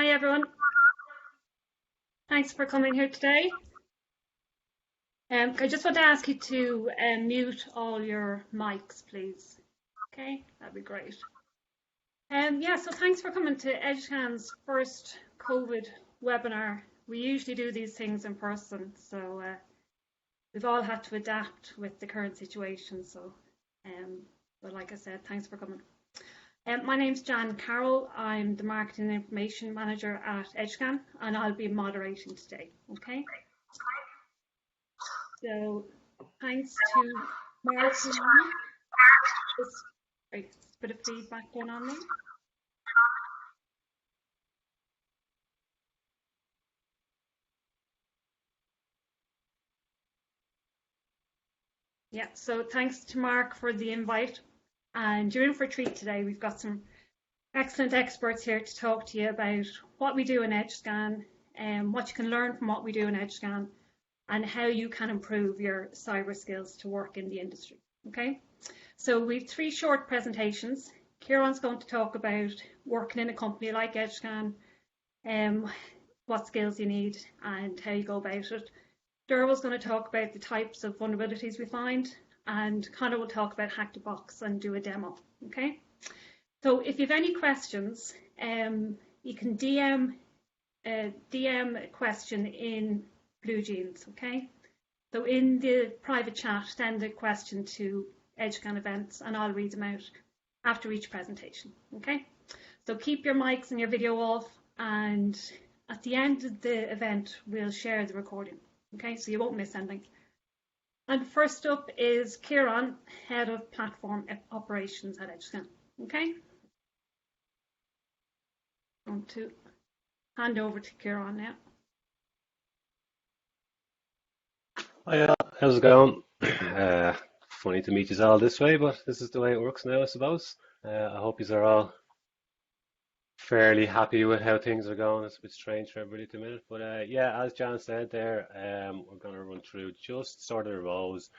Hi everyone. Thanks for coming here today. I just want to ask you to mute all your mics, please. Okay, that'd be great. Yeah, so thanks for coming to Edgescan's first COVID webinar. We usually do these things in person, so we've all had to adapt with the current situation. So, but like I said, thanks for coming. My name's Jan Carroll. I'm the Marketing and Information Manager at Edgescan, and I'll be moderating today. Okay. So thanks to Mark. There's a bit of feedback going on there. Yeah, so thanks to Mark for the invite. And you're in for a treat today. We've got some excellent experts here to talk to you about what we do in Edgescan and what you can learn from what we do in Edgescan and how you can improve your cyber skills to work in the industry. Okay, so we've 3 short presentations. Ciaran's going to talk about working in a company like Edgescan, what skills you need and how you go about it. Dearbhail's going to talk about the types of vulnerabilities we find, and Conor will talk about Hack the Box and do a demo. Okay, so if you have any questions, you can DM a question in Blue Jeans. Okay, so in the private chat, send a question to Edgescan Events, and I'll read them out after each presentation. Okay, so keep your mics and your video off, and at the end of the event, we'll share the recording. Okay, so you won't miss anything. And first up is Ciaran, Head of Platform Operations at Edgescan. Okay, I'm going to hand over to Ciaran now. Hi, how's it going? Funny to meet you all this way, but this is the way it works now, I suppose. I hope you are all fairly happy with how things are going. It's a bit strange for everybody at the minute, but yeah, as Jan said there, we're going to run through just sort of the roles.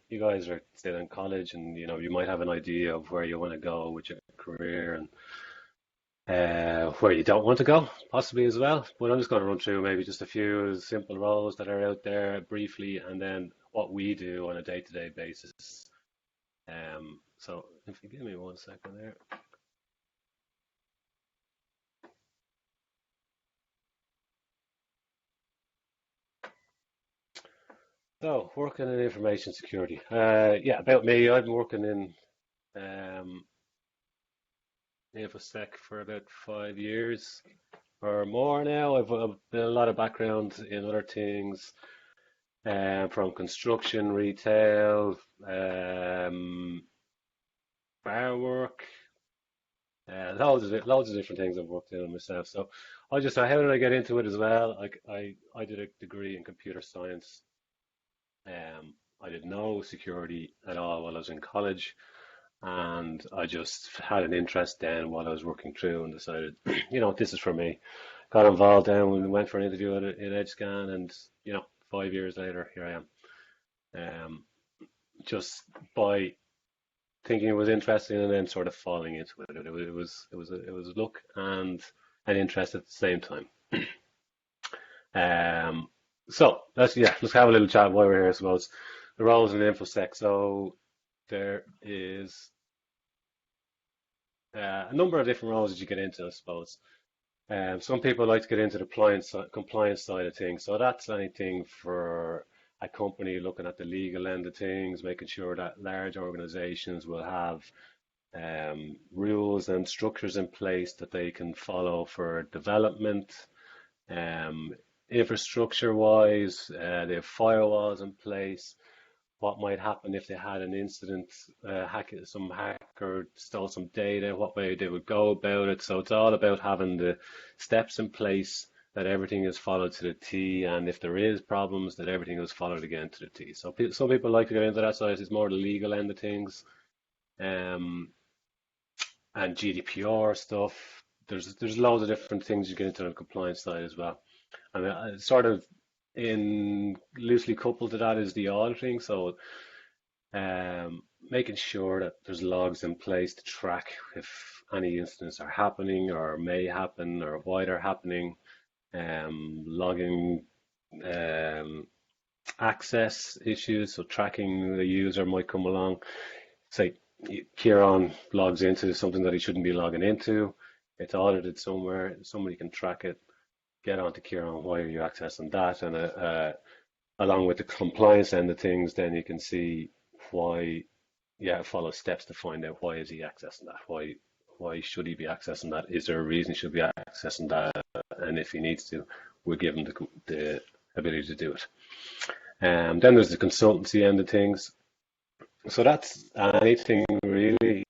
You guys are still in college, and you might have an idea of where you want to go with your career and where you don't want to go, possibly as well. But I'm just going to run through maybe just a few simple roles that are out there briefly, and then what we do on a day-to-day basis. So if you give me 1 second there. So, working in information security. Yeah, about me, I've been working in InfoSec for about 5 years or more now. I've been a lot of background in other things, from construction, retail, bar work, loads of different things I've worked in myself. So how did I get into it as well? I did a degree in computer science. I did no security at all while I was in college, and I just had an interest then while I was working through and decided, this is for me. Got involved then when we went for an interview in Edgescan, and 5 years later, here I am. Just by thinking it was interesting and then sort of falling into it. It was luck and an interest at the same time. So let's have a little chat while we're here, I suppose. The roles in InfoSec. So there is a number of different roles that you get into, I suppose. Some people like to get into the compliance side of things. So that's anything for a company looking at the legal end of things, making sure that large organizations will have rules and structures in place that they can follow for development. Infrastructure wise, they have firewalls in place. What might happen if they had an incident, some hacker stole some data, what way they would go about it. So it's all about having the steps in place that everything is followed to the T, and if there is problems, that everything is followed again to the T. So some people like to get into that side. It's more the legal end of things, and GDPR stuff. There's loads of different things you get into on the compliance side as well. And sort of in loosely coupled to that is the auditing. So making sure that there's logs in place to track if any incidents are happening or may happen or why they're happening, logging um, access issues, so tracking the user might come along, say Ciaran logs into something that he shouldn't be logging into, it's audited somewhere, somebody can track it, get onto Ciaran, why are you accessing that, and along with the compliance end of things, then you can see why, follow steps to find out why is he accessing that, why should he be accessing that, is there a reason he should be accessing that, and if he needs to, we'll give him the ability to do it. Then there's the consultancy end of things. So that's anything really.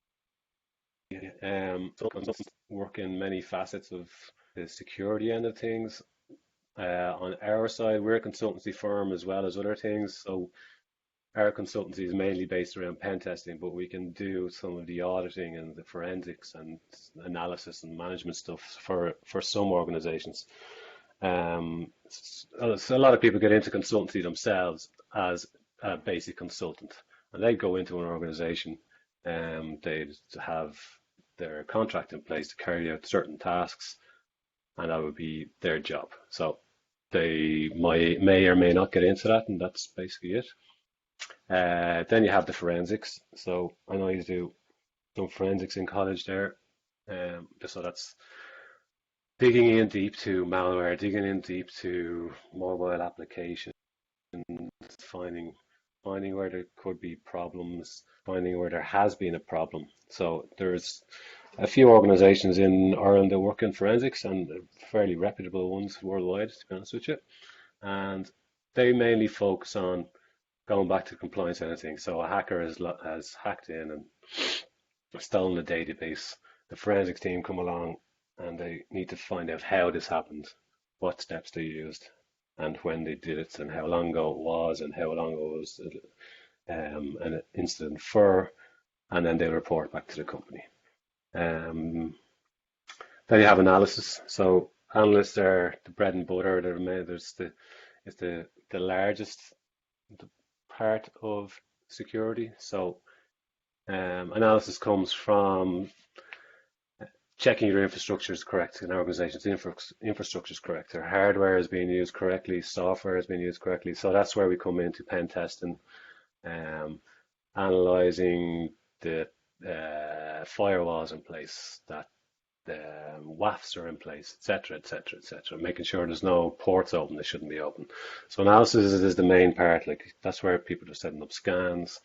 So consultants work in many facets of the security end of things. On our side, we're a consultancy firm as well as other things. So our consultancy is mainly based around pen testing, but we can do some of the auditing and the forensics and analysis and management stuff for some organizations. So a lot of people get into consultancy themselves as a basic consultant, and they go into an organization and they have their contract in place to carry out certain tasks, and that would be their job. So they may or may not get into that, and that's basically it. Then you have the forensics. So I know you do some forensics in college there. So that's digging in deep to malware, digging in deep to mobile applications, finding where there could be problems, finding where there has been a problem. So there's a few organizations in Ireland that work in forensics, and fairly reputable ones worldwide, to be honest with you. And they mainly focus on going back to compliance and anything. So a hacker has hacked in and stolen the database. The forensics team come along and they need to find out how this happened, what steps they used, and when they did it, and how long ago it was, and how long ago it was an incident for, and then they report back to the company. Then you have analysis. So analysts are the bread and butter. It's the largest part of security. So analysis comes from checking your infrastructure is correct in organizations. Infrastructure is correct. Their hardware is being used correctly. Software is being used correctly. So that's where we come into pen testing, analyzing the firewalls in place, that the WAFs are in place, etc., etc., etc. Making sure there's no ports open that shouldn't be open. So analysis is the main part. Like that's where people are setting up scans,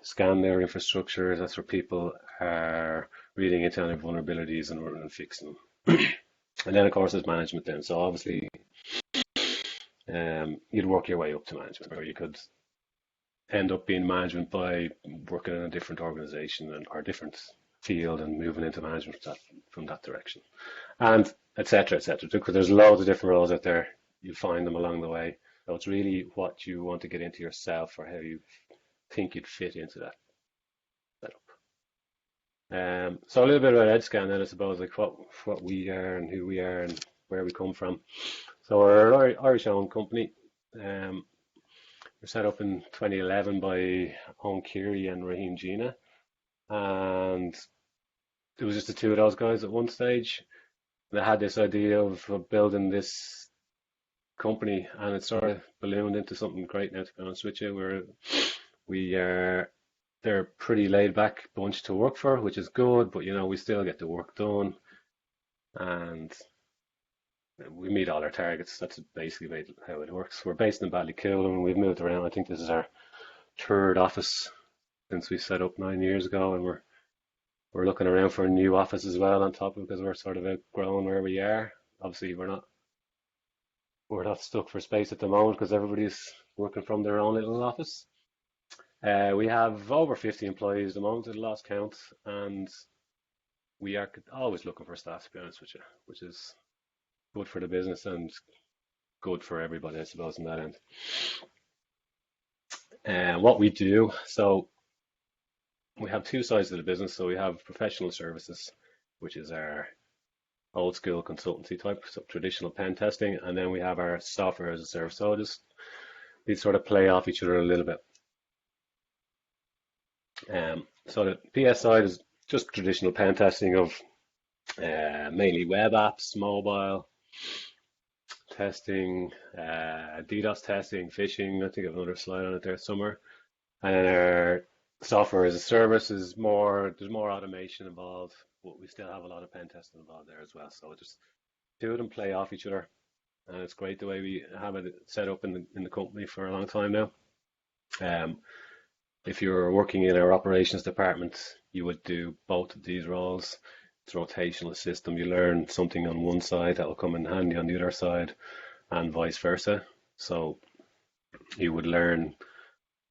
scan their infrastructure. That's where people are reading into any vulnerabilities and fixing them. And then of course there's management then. So obviously you'd work your way up to management, or you could end up being management by working in a different organization or different field and moving into management from that direction, and etc., etc. Because there's loads of different roles out there. You'll find them along the way. So it's really what you want to get into yourself, or how you think you'd fit into that setup. So a little bit about Edgescan then, I suppose, like what we are and who we are and where we come from. So we're an Irish-owned company. We're set up in 2011 by Owen Keary and Raheem Gina, and it was just the two of those guys at one stage. They had this idea of building this company, and it sort of ballooned into something great now, to be honest with you. They're a pretty laid back bunch to work for, which is good, but we still get the work done, and we meet all our targets. That's basically how it works. We're based in Ballycool, and we've moved around. I think this is our third office since we set up 9 years ago, and we're looking around for a new office as well on top of it, because we're sort of outgrowing where we are. Obviously, we're not stuck for space at the moment because everybody's working from their own little office. We have over 50 employees at the moment at last count, and we are always looking for staff, to be honest with you, which is good for the business and good for everybody, I suppose, in that end. And what we do, so we have two sides of the business. So we have professional services, which is our old school consultancy type, so traditional pen testing, and then we have our software as a service. So these sort of play off each other a little bit. So the PS side is just traditional pen testing of mainly web apps, mobile testing, DDoS testing, phishing. I think I have another slide on it there somewhere. And then our software as a service is more, there's more automation involved, but we still have a lot of pen testing involved there as well. So just two of them play off each other, and it's great the way we have it set up in the company for a long time now. Um, if you're working in our operations department, you would do both of these roles. It's a rotational system. You learn something on one side that will come in handy on the other side, and vice versa. So you would learn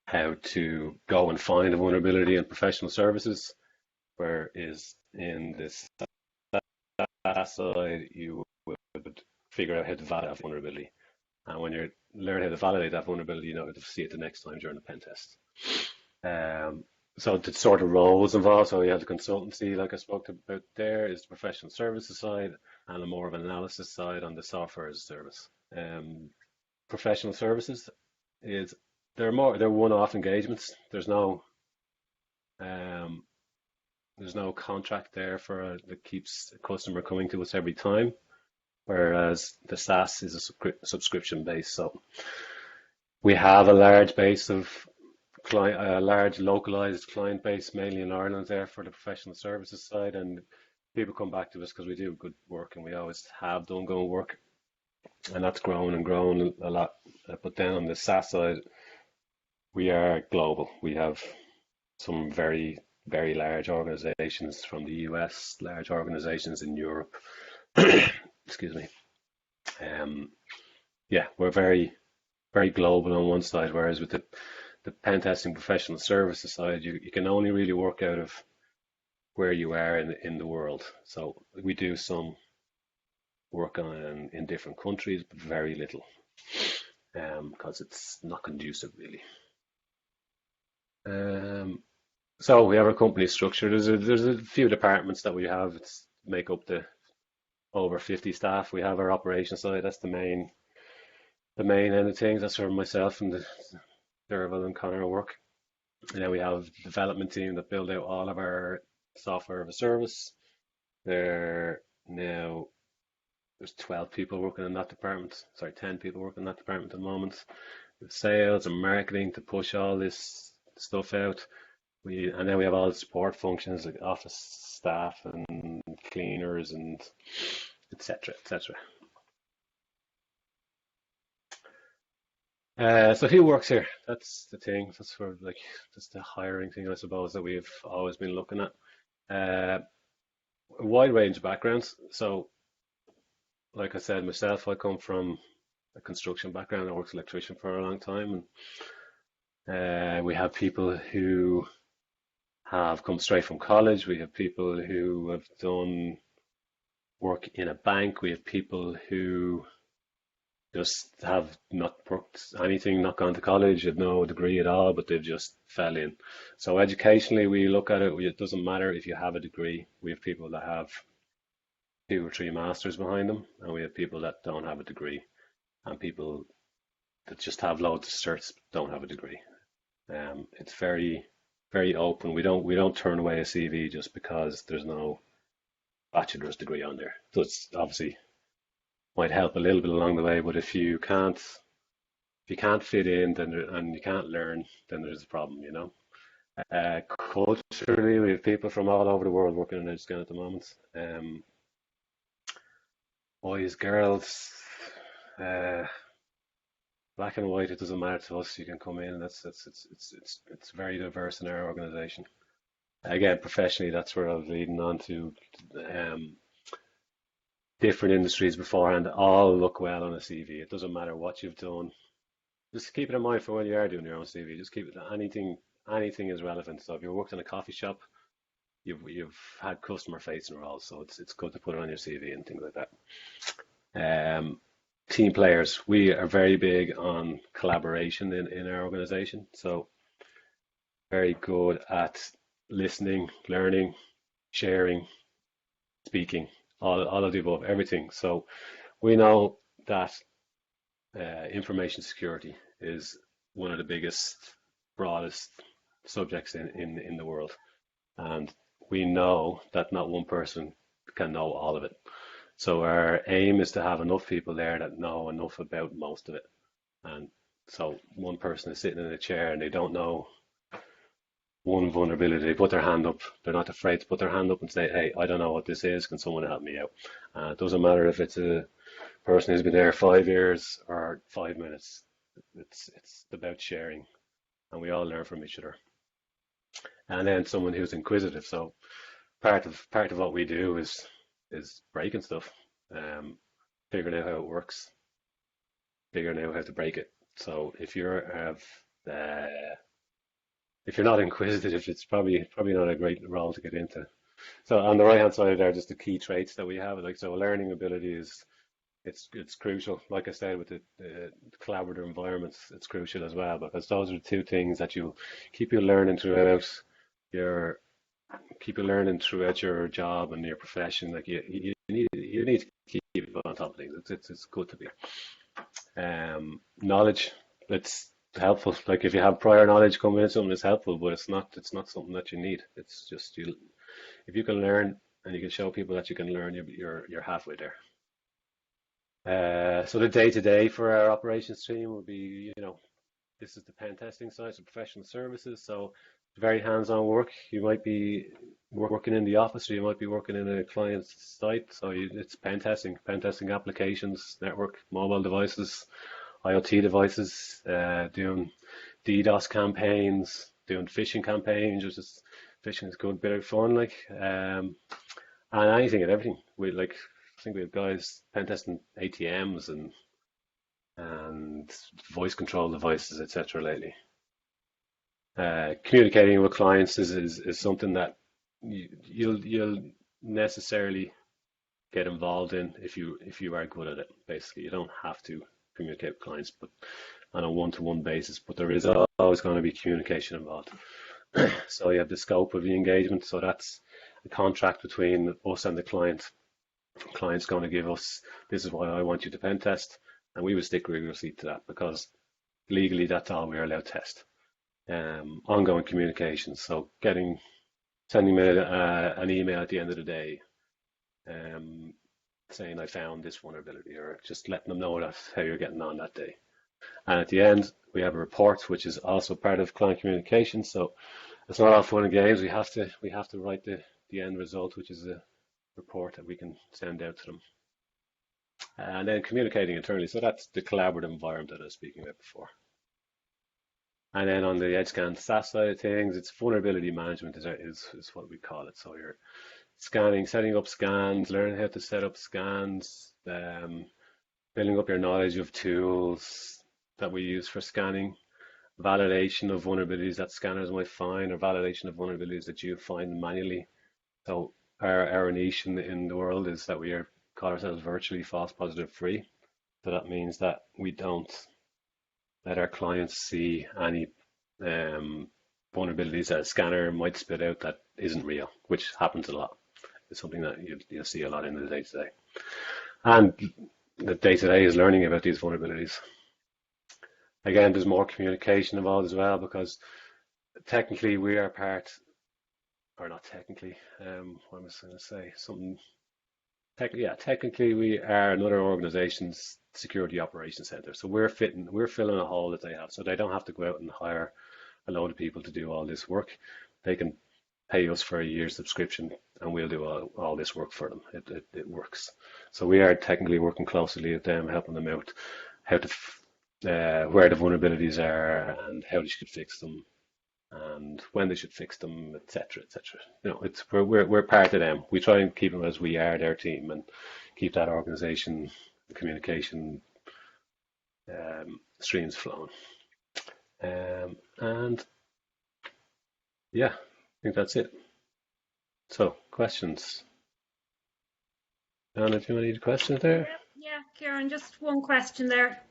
how to go and find a vulnerability in professional services, whereas in this side, you would figure out how to validate that vulnerability. And when you learn how to validate that vulnerability, you know how to see it the next time during a pen test. So the sort of roles involved, so you have the consultancy, like I spoke about there, is the professional services side, and a more of an analysis side on the software as a service. Professional services is they're one-off engagements. There's no contract there that keeps a customer coming to us every time, whereas the SaaS is a subscription base. So we have a large base of a large localized client base, mainly in Ireland there for the professional services side, and people come back to us because we do good work and we always have done good work, and that's grown and grown a lot. But then on the SaaS side, we are global. We have some very, very large organizations from the US, large organizations in Europe. Excuse me. Yeah, we're very, very global on one side, whereas with the pen testing professional services side, you can only really work out of where you are in the world. So we do some work in different countries, but very little, because it's not conducive really. So we have our company structure. There's a few departments that we have. It's make up the over 50 staff. We have our operations side. That's the main end of things. That's where myself and the Dearbhail and Conor work. And then we have the development team that build out all of our software as a service. There's 12 people working in that department. Sorry, 10 people working in that department at the moment. With sales and marketing to push all this stuff out. And then we have all the support functions like office staff and cleaners and etc. etc. So who works here? That's the thing. That's the hiring thing, I suppose, that we've always been looking at. A wide range of backgrounds. So, like I said, myself, I come from a construction background. I worked as an electrician for a long time, and we have people who have come straight from college. We have people who have done work in a bank. We have people who just have not worked anything, not gone to college, have no degree at all, but they've just fell in. So educationally, we look at it, it doesn't matter if you have a degree. We have people that have 2 or 3 masters behind them, and we have people that don't have a degree, and people that just have loads of certs don't have a degree. It's very, very open. We don't turn away a CV just because there's no bachelor's degree on there. So it's obviously might help a little bit along the way, but if you can't fit in, and you can't learn, then there's a problem, you know. Culturally, we have people from all over the world working in Edgescan at the moment. Boys, girls, black and white, it doesn't matter to us. You can come in. It's very diverse in our organization. Again, professionally, that's where I was leading on to. Different industries beforehand all look well on a CV. It doesn't matter what you've done. Just keep it in mind for when you are doing your own CV. Just keep it, anything is relevant. So if you worked in a coffee shop, you've had customer facing roles, so it's good to put it on your CV and things like that. Team players, we are very big on collaboration in our organization. So very good at listening, learning, sharing, speaking. All of the above, everything. So we know that information security is one of the biggest, broadest subjects in the world. And we know that not one person can know all of it. So our aim is to have enough people there that know enough about most of it. And so one person is sitting in a chair and they don't know one vulnerability, they put their hand up. They're not afraid to put their hand up and say, "Hey, I don't know what this is. Can someone help me out?" It doesn't matter if it's a person who's been there 5 years or 5 minutes. It's about sharing, and we all learn from each other. And then someone who's inquisitive. So part of what we do is breaking stuff, um, figuring out how it works, figuring out how to break it. So uh, if you're not inquisitive, it's probably not a great role to get into. So on the right hand side there, just the key traits that we have. Like so, learning ability is it's crucial. Like I said, with the collaborative environments, it's crucial as well because those are the two things that you keep you learning throughout your keep you learning throughout your job and your profession. Like you need to keep on top of things. It's good to be. Knowledge, it's helpful. Like if you have prior knowledge coming in, something is helpful, but it's not something that you need. It's just you. If you can learn and you can show people that you can learn, you're halfway there. So the day to day for our operations team will be, this is the pen testing side, so professional services. So very hands-on work. You might be working in the office, or you might be working in a client's site. So it's pen testing applications, network, mobile devices, IoT devices, doing DDoS campaigns, doing phishing campaigns, phishing is a good bit of fun, and anything and everything. I think we have guys pen testing ATMs and voice control devices, etc. lately. Communicating with clients is something that you'll necessarily get involved in if you are good at it. Basically, you don't have to communicate with clients, but on a one-to-one basis. But there is always going to be communication involved. So you have the scope of the engagement. So that's a contract between us and the client. The client's going to give us, this is why I want you to pen test, and we will stick rigorously to that because legally that's all we're allowed to test. Ongoing communication, so sending me an email at the end of the day, saying I found this vulnerability, or just letting them know how you're getting on that day. And at the end, we have a report, which is also part of client communication. So it's not all fun and games. We have to write the end result, which is a report that we can send out to them. And then communicating internally. So that's the collaborative environment that I was speaking about before. And then on the Edgescan SaaS side of things, it's vulnerability management is what we call it. So you're scanning, setting up scans, learning how to set up scans, building up your knowledge of tools that we use for scanning, validation of vulnerabilities that scanners might find, or validation of vulnerabilities that you find manually. So our niche in the world is that we call ourselves virtually false positive free. So that means that we don't let our clients see any vulnerabilities that a scanner might spit out that isn't real, which happens a lot. It's something that you'll see a lot in the day-to-day. And the day-to-day is learning about these vulnerabilities. Again, there's more communication involved as well because technically we are part, or not technically, what was I going to say? Technically we are another organization's security operations center. So we're filling a hole that they have. So they don't have to go out and hire a load of people to do all this work. They can pay us for a year's subscription and we'll do all this work for them. It works. So we are technically working closely with them, helping them out, where the vulnerabilities are and how they should fix them and when they should fix them, etc., etc. We're part of them. We try and keep them as we are their team and keep that organization communication streams flowing. And yeah, I think that's it. So questions. Anna, do you want to need questions there? Yeah, Ciaran, just one question there.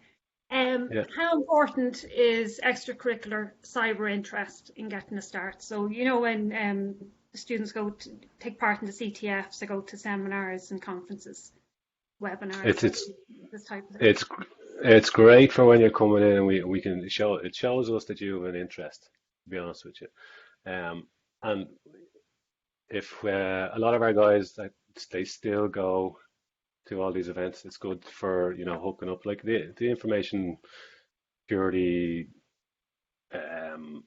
Yeah. How important is extracurricular cyber interest in getting a start? So, when the students go to take part in the CTFs, they go to seminars and conferences, webinars, this type of thing. It's great for when you're coming in and we can it shows us that you have an interest. to be honest with you. And if a lot of our guys, like, they still go to all these events, it's good for, hooking up. Like the information purity um,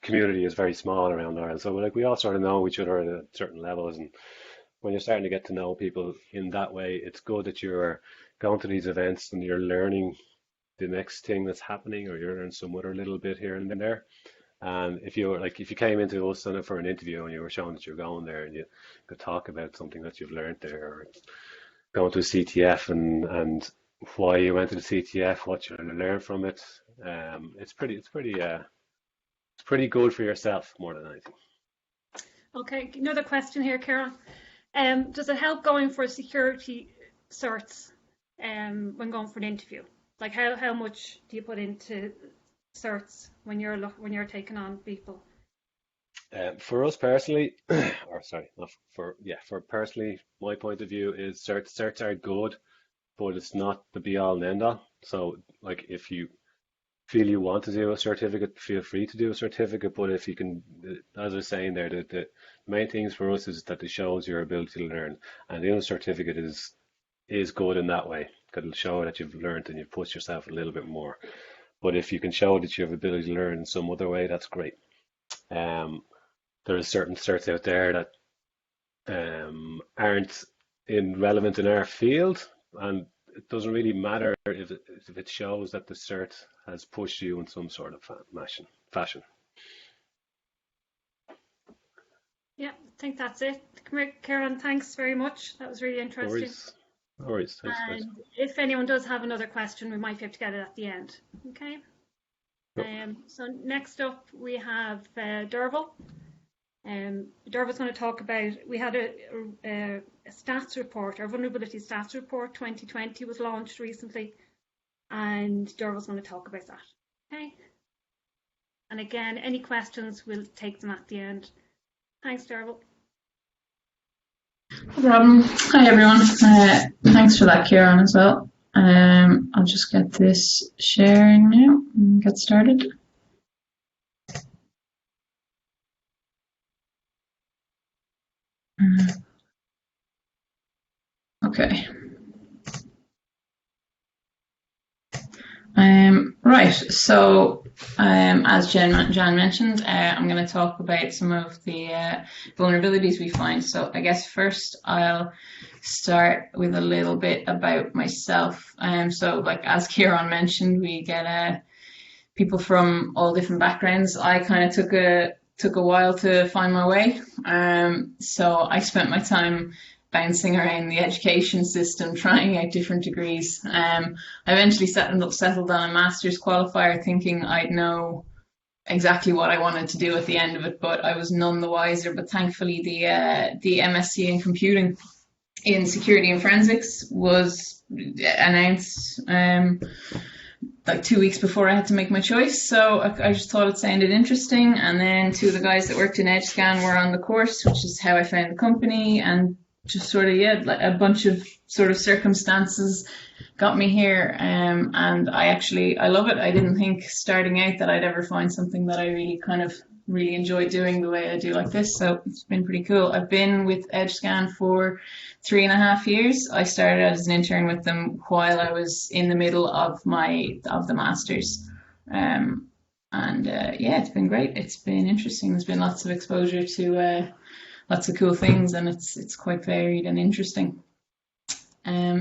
community is very small around Ireland. So like we all sort of know each other at certain levels, and when you're starting to get to know people in that way, it's good that you're going to these events and you're learning the next thing that's happening, or you're learning some other little bit here and there. And if you came into us for an interview and you were showing that you're going there, and you could talk about something that you've learned there, or going to a CTF and why you went to the CTF, what you learned from it, it's pretty good for yourself more than anything. Okay, another question here, Ciaran. Does it help going for security certs when going for an interview? Like how much do you put into certs when you're taking on people? For us personally, or sorry, not for personally, my point of view is certs are good, but it's not the be all and end all. So like if you feel you want to do a certificate, feel free to do a certificate. But if you can, as I was saying there, the main things for us is that it shows your ability to learn, and the other certificate is good in that way, because it'll show that you've learned and you've pushed yourself a little bit more. But if you can show that you have ability to learn in some other way, that's great. There are certain certs out there that aren't relevant in our field, and it doesn't really matter if it shows that the cert has pushed you in some sort of fashion. Yeah, I think that's it. Come here, Ciaran, thanks very much. That was really interesting. No worries. Thanks, guys. And if anyone does have another question, we might be able to get it at the end. Okay. Yep. So next up we have Dearbhail. Dearbhail's going to talk about, we had a stats report, our vulnerability stats report 2020 was launched recently, and Dearbhail's going to talk about that. Okay. And again, any questions, we'll take them at the end. Thanks, Dearbhail. No problem. Hi everyone. Thanks for that, Ciaran, as well. I'll just get this sharing now and get started. Okay. Right, so as Jan mentioned, I'm going to talk about some of the vulnerabilities we find. So I guess first I'll start with a little bit about myself. So like as Ciaran mentioned, we get people from all different backgrounds. I kind of took a while to find my way. So I spent my time bouncing around the education system, trying out different degrees. I eventually settled on a master's qualifier, thinking I'd know exactly what I wanted to do at the end of it, but I was none the wiser. But thankfully, the MSc in computing in security and forensics was announced like 2 weeks before I had to make my choice. So I just thought it sounded interesting. And then two of the guys that worked in Edgescan were on the course, which is how I found the company, and just sort of, like a bunch of sort of circumstances got me here. And I love it. I didn't think starting out that I'd ever find something that I really enjoy doing the way I do like this. So it's been pretty cool. I've been with Edgescan for 3.5 years. I started as an intern with them while I was in the middle of the masters. Yeah, it's been great. It's been interesting. There's been lots of exposure to lots of cool things, and it's quite varied and interesting.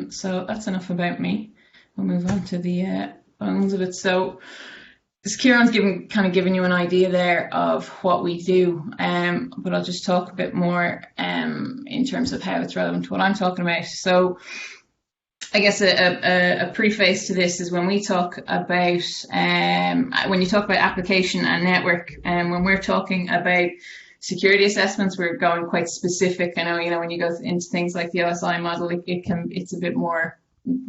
So that's enough about me. We'll move on to the bones of it. So Ciaran's given you an idea there of what we do, but I'll just talk a bit more in terms of how it's relevant to what I'm talking about. So I guess a preface to this is when we talk about when you talk about application and network, and when we're talking about security assessments, we're going quite specific. I know, when you go into things like the OSI model, it's a bit more,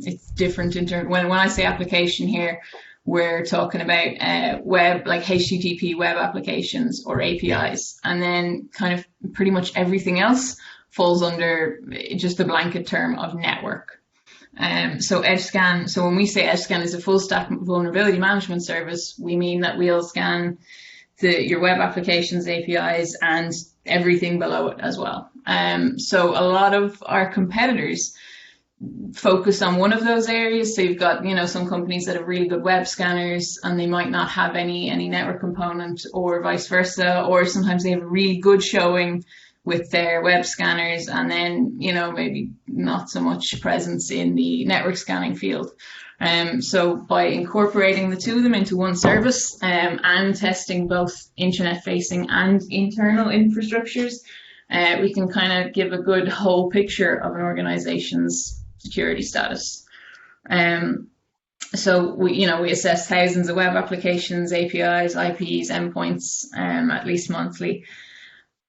it's different in terms. When I say application here, we're talking about web, like HTTP web applications or APIs, and then kind of pretty much everything else falls under just the blanket term of network. So Edgescan, so when we say Edgescan is a full stack vulnerability management service, we mean that we'll scan your web applications, APIs, and everything below it as well. So a lot of our competitors focus on one of those areas. So you've got, some companies that have really good web scanners and they might not have any network component, or vice versa, or sometimes they have a really good showing with their web scanners and then, maybe not so much presence in the network scanning field. So by incorporating the two of them into one service and testing both internet facing and internal infrastructures, we can kind of give a good whole picture of an organization's security status. So we assess thousands of web applications, APIs, IPs, endpoints, at least monthly.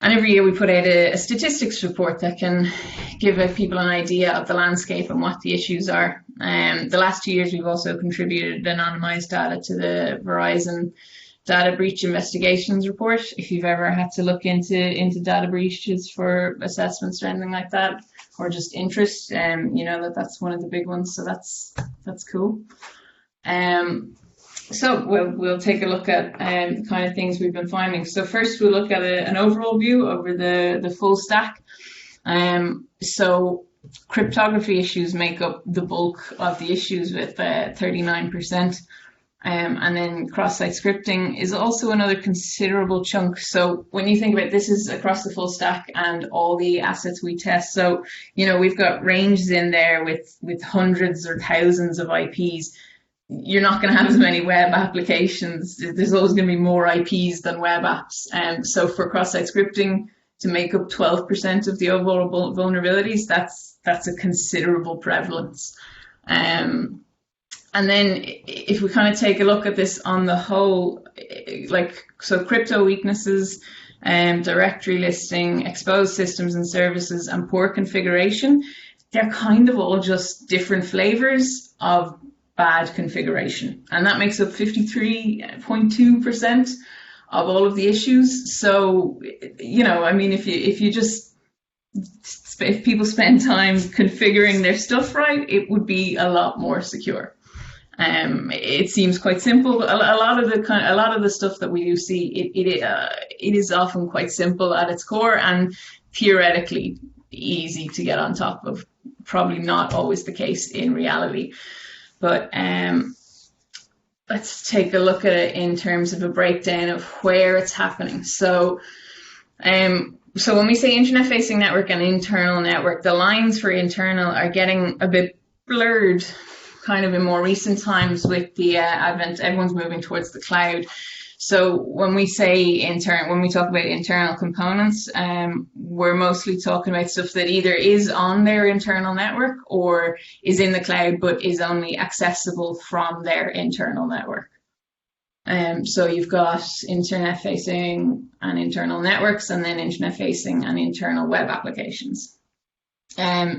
And every year we put out a statistics report that can give people an idea of the landscape and what the issues are. The last 2 years we've also contributed anonymized data to the Verizon data breach investigations report. If you've ever had to look into data breaches for assessments or anything like that, or just interest, that's one of the big ones. So that's cool. So we'll take a look at the kind of things we've been finding. So first we'll look at an overall view over the full stack. So cryptography issues make up the bulk of the issues with 39%. And then cross-site scripting is also another considerable chunk. So when you think about it, this is across the full stack and all the assets we test. So, we've got ranges in there with hundreds or thousands of IPs. You're not going to have as many web applications. There's always going to be more IPs than web apps. So for cross-site scripting to make up 12% of the overall vulnerabilities, that's a considerable prevalence. And then if we kind of take a look at this on the whole, so crypto weaknesses, directory listing, exposed systems and services, and poor configuration, they're kind of all just different flavors of bad configuration. And that makes up 53.2% of all of the issues. So, if people spend time configuring their stuff right, it would be a lot more secure. It seems quite simple, but a lot of the stuff that we do see, it is often quite simple at its core and theoretically easy to get on top of. Probably not always the case in reality, but let's take a look at it in terms of a breakdown of where it's happening. So when we say internet-facing network and internal network, the lines for internal are getting a bit blurred kind of in more recent times with the advent, everyone's moving towards the cloud. So when we say when we talk about internal components, we're mostly talking about stuff that either is on their internal network or is in the cloud, but is only accessible from their internal network. So you've got internet facing and internal networks, and then internet facing and internal web applications.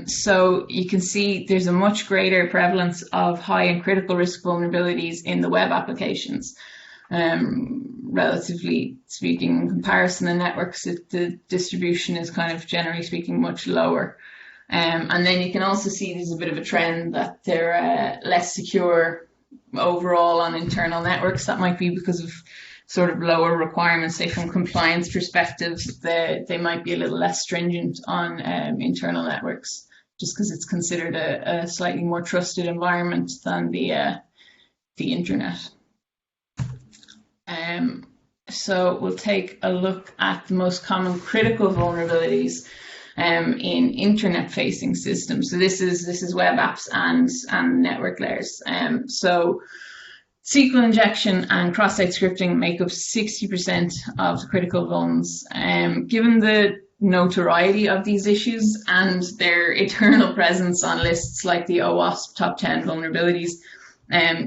So you can see there's a much greater prevalence of high and critical risk vulnerabilities in the web applications. Relatively speaking, in comparison to networks, the distribution is kind of generally speaking much lower. And then you can also see there's a bit of a trend that they're less secure overall on internal networks. That might be because of sort of lower requirements, say from compliance perspectives, they might be a little less stringent on internal networks, just because it's considered a slightly more trusted environment than the internet. So we'll take a look at the most common critical vulnerabilities in internet-facing systems. So this is web apps and network layers. So SQL injection and cross-site scripting make up 60% of the critical vulns. Given the notoriety of these issues and their eternal presence on lists like the OWASP top 10 vulnerabilities,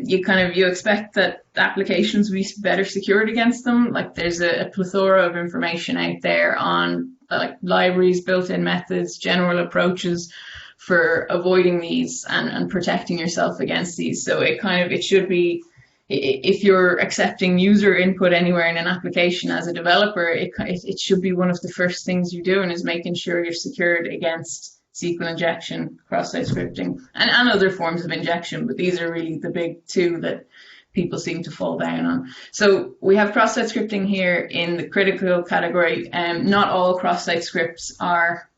you expect that applications will be better secured against them. Like there's a plethora of information out there on like libraries, built-in methods, general approaches for avoiding these and protecting yourself against these. So it should be, if you're accepting user input anywhere in an application as a developer, it should be one of the first things you're doing is making sure you're secured against SQL injection, cross-site scripting, and other forms of injection, but these are really the big two that people seem to fall down on. So we have cross-site scripting here in the critical category. Not all cross-site scripts are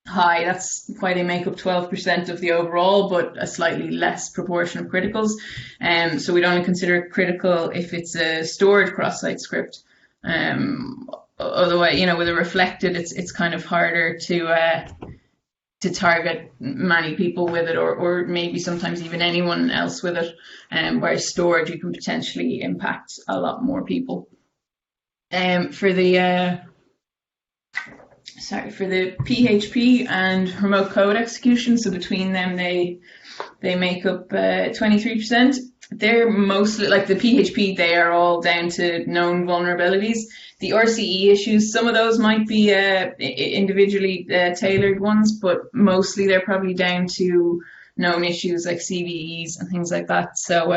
high. That's why they make up 12% of the overall, but a slightly less proportion of criticals. So we'd only consider it critical if it's a stored cross-site script. Otherwise, with a reflected, it's kind of harder to target many people with it, or maybe sometimes even anyone else with it. Whereas stored, you can potentially impact a lot more people. For the PHP and remote code execution, so between them they make up 23%. They're mostly, like the PHP, they are all down to known vulnerabilities. The RCE issues, some of those might be individually tailored ones, but mostly they're probably down to known issues like CVEs and things like that. So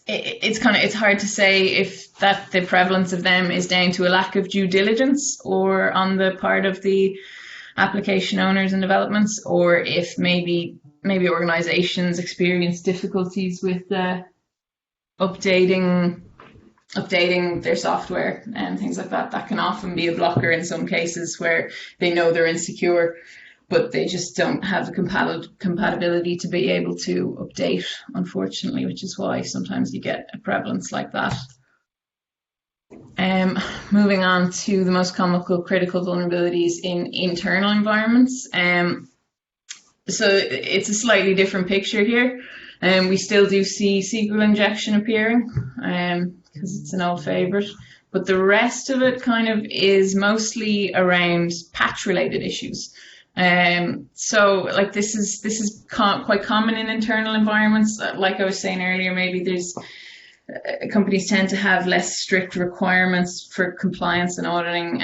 it's hard to say if the prevalence of them is down to a lack of due diligence or on the part of the application owners and developments, or if maybe organizations experience difficulties with updating their software and things like that. That can often be a blocker in some cases where they know they're insecure, but they just don't have the compatibility to be able to update, unfortunately, which is why sometimes you get a prevalence like that. Moving on to the most common critical vulnerabilities in internal environments. So it's a slightly different picture here. We still do see SQL injection appearing because it's an old favorite, but the rest of it kind of is mostly around patch-related issues. So like this is quite common in internal environments. Like I was saying earlier, maybe there's companies tend to have less strict requirements for compliance and auditing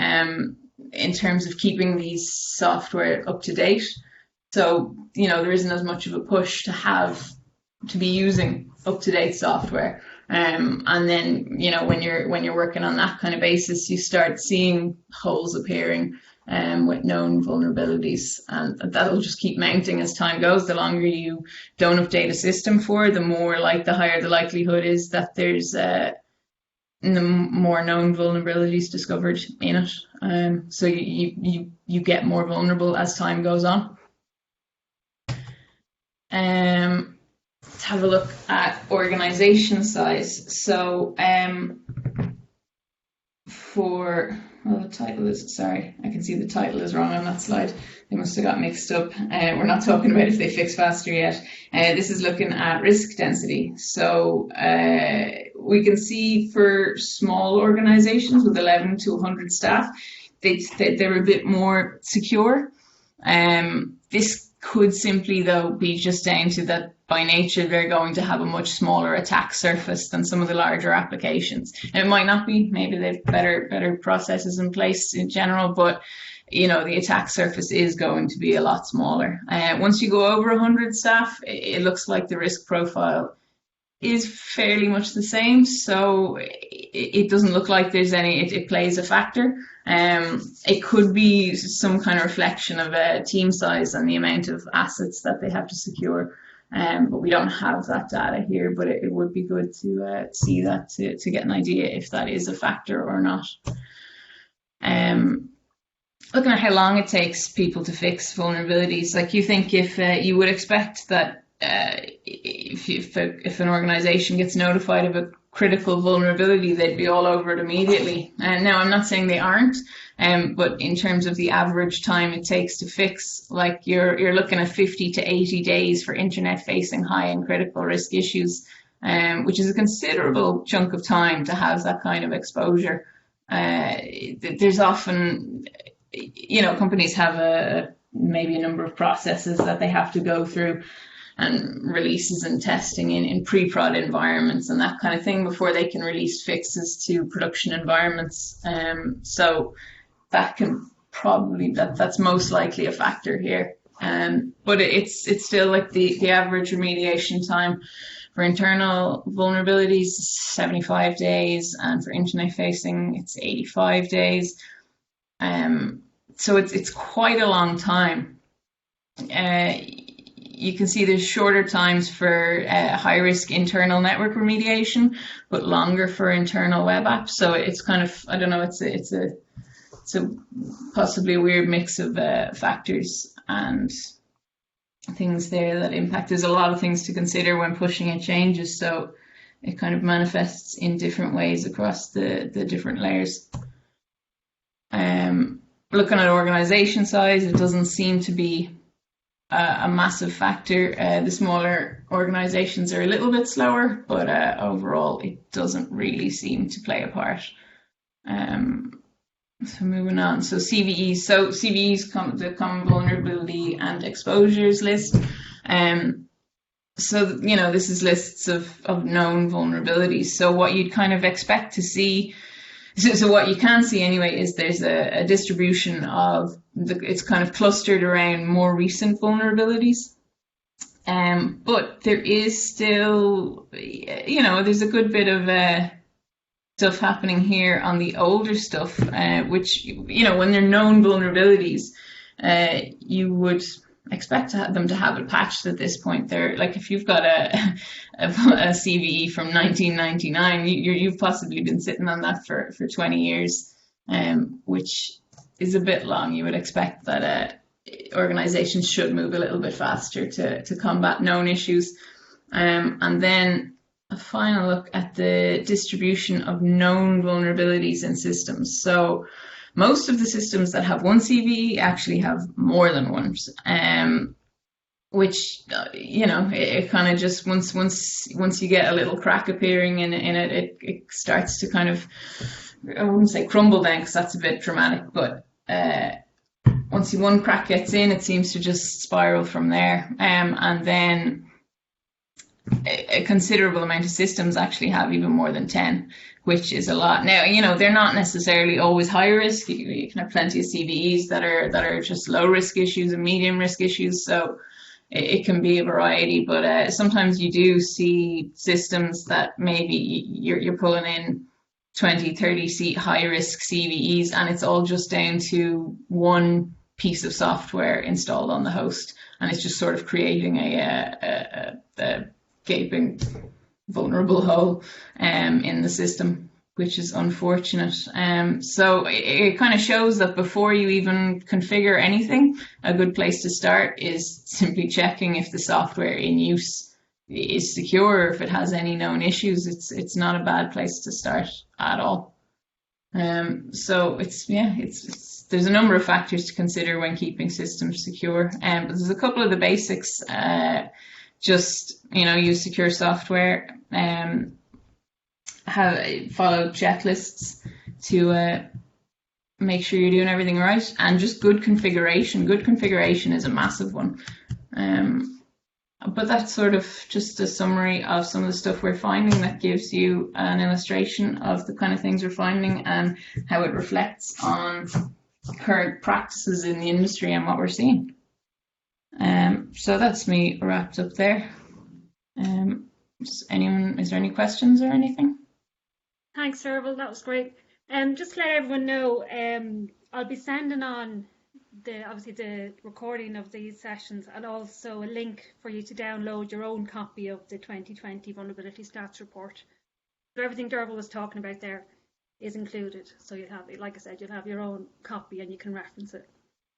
in terms of keeping these software up to date. So, there isn't as much of a push to be using up-to-date software. And then, when you're working on that kind of basis, you start seeing holes appearing with known vulnerabilities, and that'll just keep mounting as time goes. The longer you don't update a system for, the higher the likelihood is that there's the more known vulnerabilities discovered in it. So you get more vulnerable as time goes on. Let's have a look at organization size. So the title is, sorry, I can see the title is wrong on that slide. They must have got mixed up. We're not talking about if they fix faster yet. This is looking at risk density. So we can see for small organizations with 11 to 100 staff, they're a bit more secure. This could simply, though, be just down to that by nature they're going to have a much smaller attack surface than some of the larger applications. And it might not be, maybe they've better processes in place in general, but the attack surface is going to be a lot smaller. Once you go over 100 staff, it looks like the risk profile is fairly much the same. So it doesn't look like there's it plays a factor. It could be some kind of reflection of a team size and the amount of assets that they have to secure. But we don't have that data here, but it would be good to see that to get an idea if that is a factor or not. Looking at how long it takes people to fix vulnerabilities, like you think if you would expect that if an organization gets notified of a critical vulnerability, they'd be all over it immediately. And now I'm not saying they aren't, but in terms of the average time it takes to fix, like you're looking at 50 to 80 days for internet-facing high and critical risk issues, which is a considerable chunk of time to have that kind of exposure. There's often, companies have maybe a number of processes that they have to go through, and releases and testing in pre-prod environments and that kind of thing before they can release fixes to production environments. So that can probably, that's most likely a factor here. But it's still like the average remediation time for internal vulnerabilities, 75 days, and for internet facing, it's 85 days. So it's quite a long time. you can see there's shorter times for high-risk internal network remediation, but longer for internal web apps. So it's kind of, I don't know, it's a possibly a weird mix of factors and things there that impact. There's a lot of things to consider when pushing in changes, so it kind of manifests in different ways across the different layers. Looking at organization size, it doesn't seem to be a massive factor. The smaller organizations are a little bit slower, but overall it doesn't really seem to play a part. So moving on, so CVEs. So CVEs come the common vulnerability and exposures list. So this is lists of known vulnerabilities. So what you'd kind of expect to see. So what you can see anyway is there's a distribution of it's kind of clustered around more recent vulnerabilities, but there is still there's a good bit of stuff happening here on the older stuff, which when they're known vulnerabilities, you would expect them to have it patched at this point. They're like, if you've got a CVE from 1999, you've possibly been sitting on that for 20 years, which is a bit long. You would expect that organizations should move a little bit faster to combat known issues. And then a final look at the distribution of known vulnerabilities in systems. So most of the systems that have one CVE actually have more than one, which it kind of just once you get a little crack appearing in it, it starts to kind of, I wouldn't say crumble down because that's a bit dramatic, but once one crack gets in, it seems to just spiral from there, and then a considerable amount of systems actually have even more than 10, which is a lot. Now, they're not necessarily always high risk. You can have plenty of CVEs that are just low risk issues and medium risk issues. So it can be a variety, but sometimes you do see systems that maybe you're pulling in 20, 30 seat high risk CVEs, and it's all just down to one piece of software installed on the host, and it's just sort of creating a gaping vulnerable hole in the system, which is unfortunate. So it kind of shows that before you even configure anything, a good place to start is simply checking if the software in use is secure, or if it has any known issues. It's not a bad place to start at all. So there's a number of factors to consider when keeping systems secure, but there's a couple of the basics. Just use secure software, follow checklists to make sure you're doing everything right, and just good configuration. Good configuration is a massive one. But that's sort of just a summary of some of the stuff we're finding that gives you an illustration of the kind of things we're finding and how it reflects on current practices in the industry and what we're seeing. So that's me wrapped up there. Is there any questions or anything? Thanks, Dearbhail, that was great. Just to let everyone know, I'll be sending on obviously the recording of these sessions, and also a link for you to download your own copy of the 2020 Vulnerability Stats Report. So everything Dearbhail was talking about there is included. So you'll have, like I said, you'll have your own copy and you can reference it.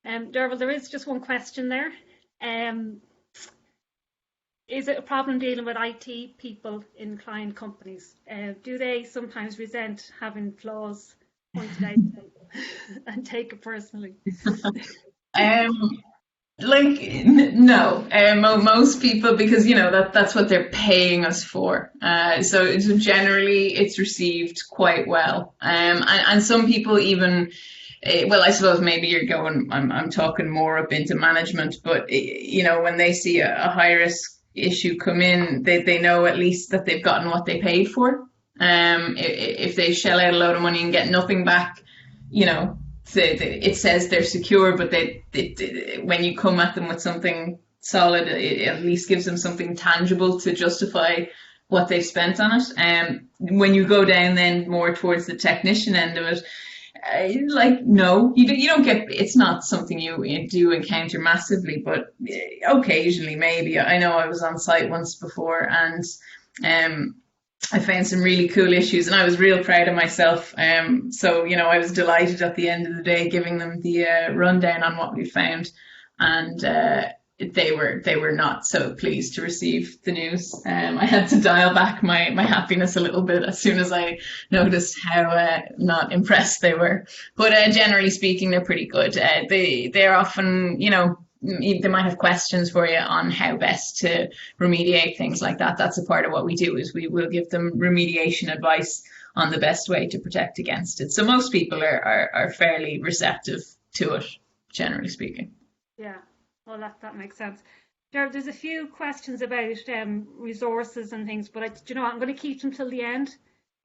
Dearbhail, there is just one question there. Is it a problem dealing with IT people in client companies? Do they sometimes resent having flaws pointed out to them and take it personally? No. Most people, because that's what they're paying us for. So generally, it's received quite well. And some people even. Well, I suppose maybe you're going. I'm talking more up into management, but when they see a high risk issue come in, they know at least that they've gotten what they paid for. If they shell out a load of money and get nothing back, it says they're secure, but when you come at them with something solid, it at least gives them something tangible to justify what they've spent on it. When you go down then more towards the technician end of it, Like, no, you don't get, it's not something you do encounter massively, but occasionally maybe. I know I was on site once before, and um, I found some really cool issues, and I was real proud of myself. So I was delighted at the end of the day, giving them the rundown on what we found, and they were not so pleased to receive the news. I had to dial back my happiness a little bit as soon as I noticed how not impressed they were. But generally speaking, they're pretty good. They're often, they might have questions for you on how best to remediate things like that. That's a part of what we do, is we will give them remediation advice on the best way to protect against it. So most people are fairly receptive to it, generally speaking. Yeah, well, that makes sense. There's a few questions about resources and things, but do you know what? I'm going to keep them till the end,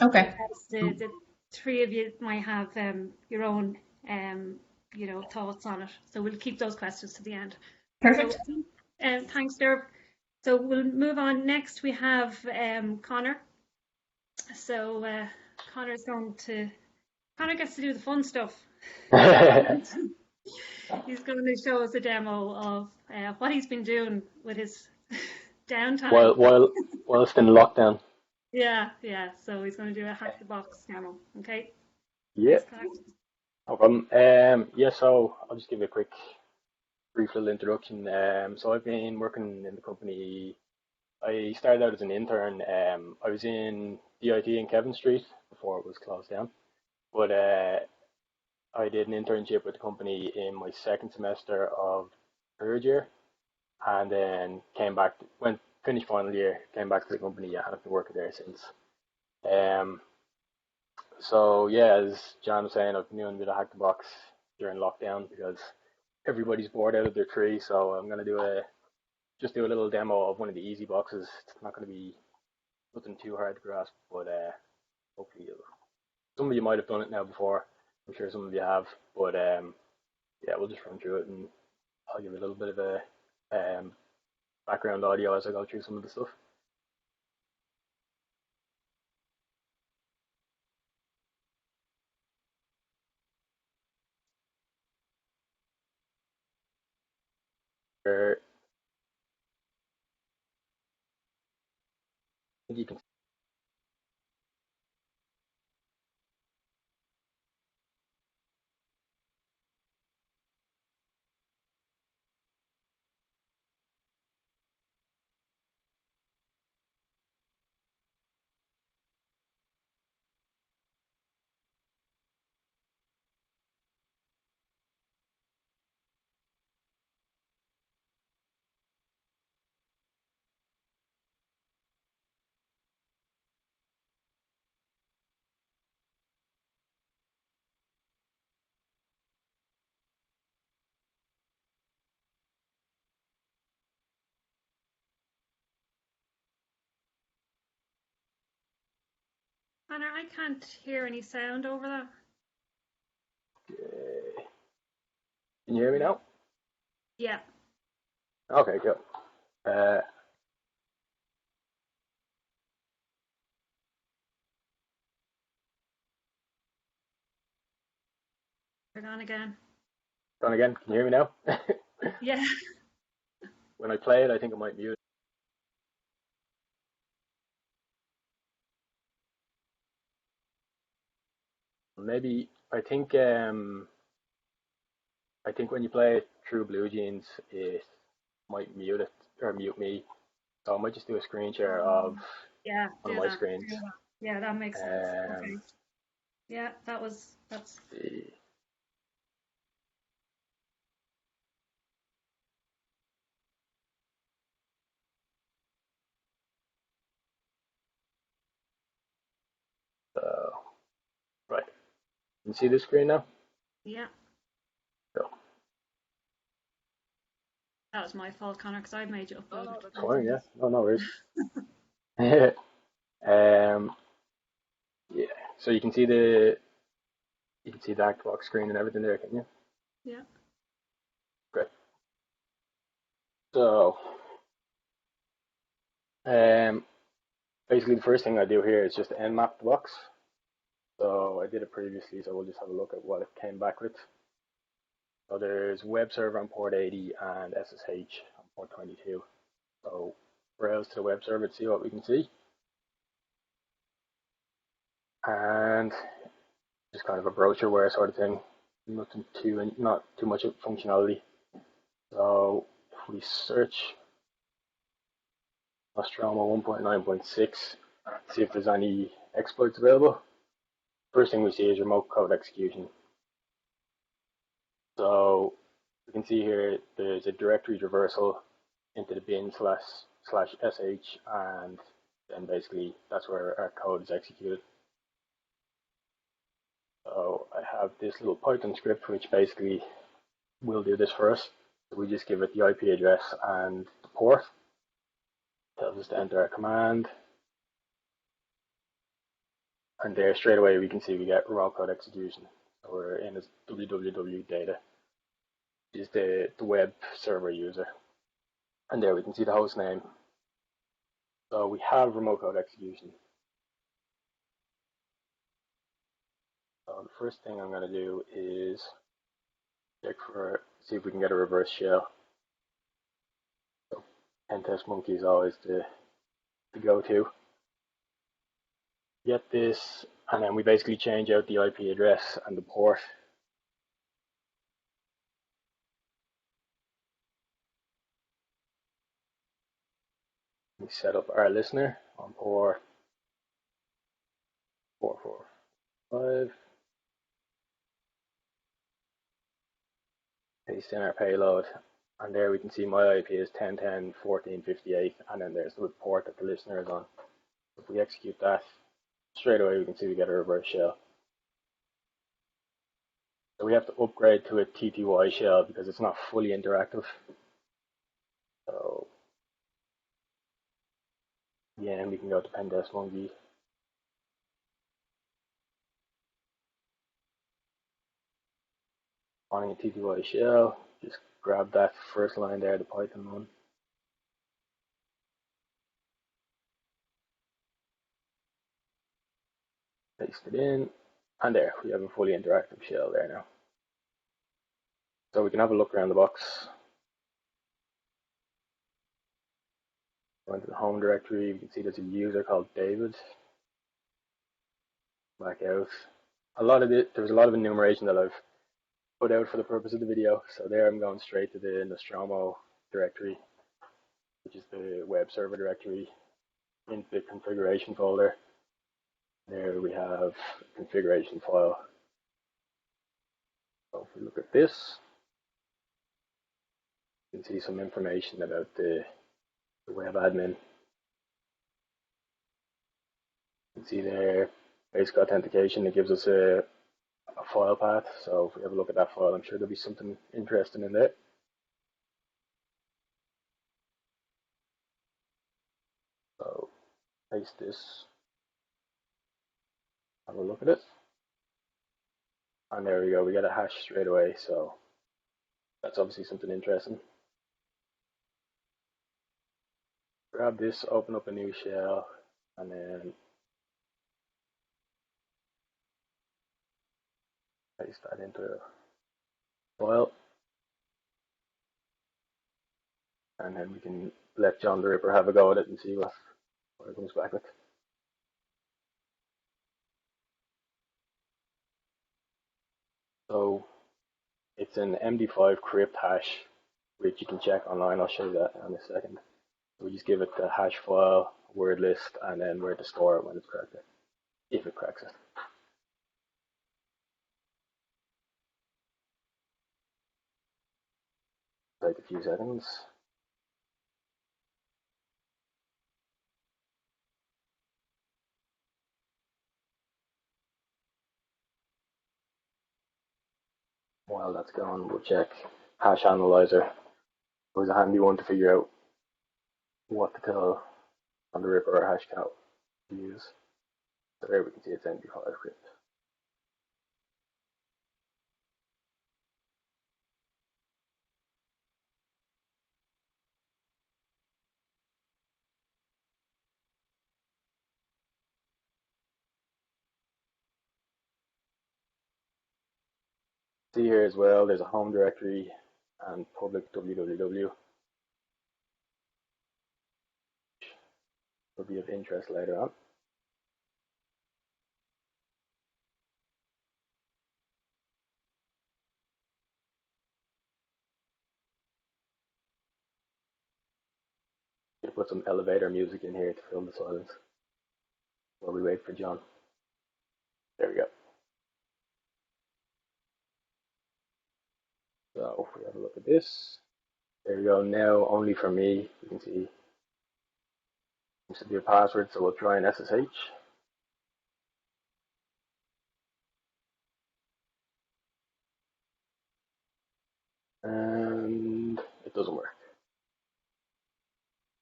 Okay. because the three of you might have your own thoughts on it. So we'll keep those questions to the end. Perfect. So, thanks, Derb. So we'll move on. Next, we have Conor. So Conor gets to do the fun stuff. He's going to show us a demo of what he's been doing with his downtime. Whilst in lockdown. Yeah. So he's going to do a hack the box demo. Okay. Yeah, Thanks, Conor. no problem. Yeah, so I'll just give you a quick, brief little introduction. So I've been working in the company. I started out as an intern. I was in DIT in Kevin Street before it was closed down. But I did an internship with the company in my second semester of third year, and then came back, finished final year, came back to the company, and I've been working there since. Um, so yeah, as John was saying, I've been doing a bit of hack the box during lockdown because everybody's bored out of their tree. So I'm gonna just do a little demo of one of the easy boxes. It's not gonna be nothing too hard to grasp, but hopefully some of you might have done it now before. I'm sure some of you have, but yeah, we'll just run through it, and I'll give a little bit of a background audio as I go through some of the stuff. You can Conor, I can't hear any sound over that. can you hear me now? Yeah. Okay, cool. Uh, Turn on again. Done again. Can you hear me now? Yeah. When I play it, I think I might mute. Maybe I think when you play it through Blue Jeans, it might mute it or mute me. So I might just do a screen share of Yeah. one Do of my that. screens. Do that. Yeah, that makes sense. Okay. Um, Yeah, that's. so, right. Can you see this screen now? Yeah. Cool. That was my fault, Conor, because I made you upload it. That's fine, yeah. No, no worries. um, yeah. So you can see the Actbox screen and everything there, can you? Yeah. Great. So, basically the first thing I do here is just nmap the box. So I did it previously, so we'll just have a look at what it came back with. So there's web server on port 80 and SSH on port 22. So browse to the web server to see what we can see. And just kind of a brochureware sort of thing. Nothing too, not too much functionality. So if we search Nostromo 1.9.6, see if there's any exploits available. First thing we see is remote code execution. So we can see here there's a directory traversal into the bin /sh, and then basically that's where our code is executed. So I have this little Python script which basically will do this for us. So we just give it the IP address and the port. Tells us to enter our command. And there straight away we can see we get remote code execution. So we're in as www data, which is the web server user. And there we can see the host name. So we have remote code execution. So the first thing I'm going to do is check see if we can get a reverse shell. So Pentest Monkey is always the go-to. Get this, and then we basically change out the IP address and the port. We set up our listener on port 445. Paste in our payload, and there we can see my IP is 10.10.14.58, and then there's the port that the listener is on. If we execute that, straight away we can see we get a reverse shell. So we have to upgrade to a TTY shell because it's not fully interactive. So again, we can go to Pentest Monkey. Finding a TTY shell, just grab that first line there, the Python one. Paste it in, and there, we have a fully interactive shell there now. So we can have a look around the box. Go into the home directory, we can see there's a user called David. Back out. There's a lot of enumeration that I've put out for the purpose of the video. So there I'm going straight to the Nostromo directory, which is the web server directory, into the configuration folder. There we have a configuration file. So if we look at this, you can see some information about the web admin. You can see there basic authentication. It gives us a file path. So if we have a look at that file, I'm sure there'll be something interesting in there. So paste this, have a look at it, and there we go. We get a hash straight away. So that's obviously something interesting. Grab this, open up a new shell, and then paste that into a file. And then we can let John the Ripper have a go at it and see what it comes back with. So it's an MD5 crypt hash, which you can check online. I'll show you that in a second. We just give it the hash file, word list, and then where to store it when it's cracked it, if it cracks it. Take a few seconds. While that's going, we'll check hash analyzer. It was a handy one to figure out what to tell on the Ripper or hash cow to use. So there we can see it's MD5 crypt. See here as well, there's a home directory and public www. Will be of interest later on. I'm going to put some elevator music in here to fill the silence while we wait for John. There we go. So if we have a look at this, there we go. Now only for me, you can see seems to be a password, so we'll try an SSH. And it doesn't work.